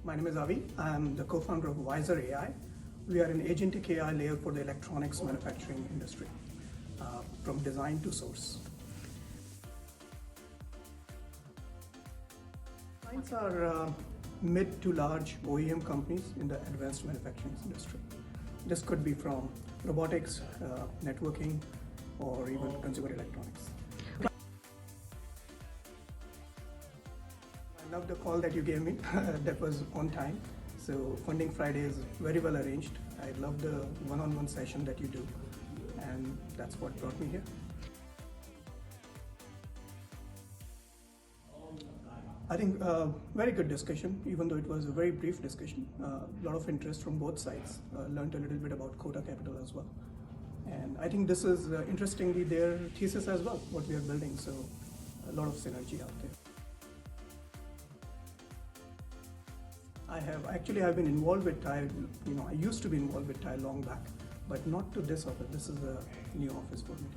My name is Avi. I'm the co-founder of Wizerr AI. We are an agentic AI layer for the electronics manufacturing industry, from design to source. Clients are mid to large OEM companies in the advanced manufacturing industry. This could be from robotics, networking, or even consumer electronics. I love the call that you gave me. That was on time. So Funding Friday is very well arranged. I love the one-on-one session that you do, and that's what brought me here. I think very good discussion, even though it was a very brief discussion. A lot of interest from both sides. Learned a little bit about Kota Capital as well. And I think this is interestingly their thesis as well, what we are building. So a lot of synergy out there. I've been involved with TIE. I used to be involved with TIE long back, but not to this office. This is a new office for me.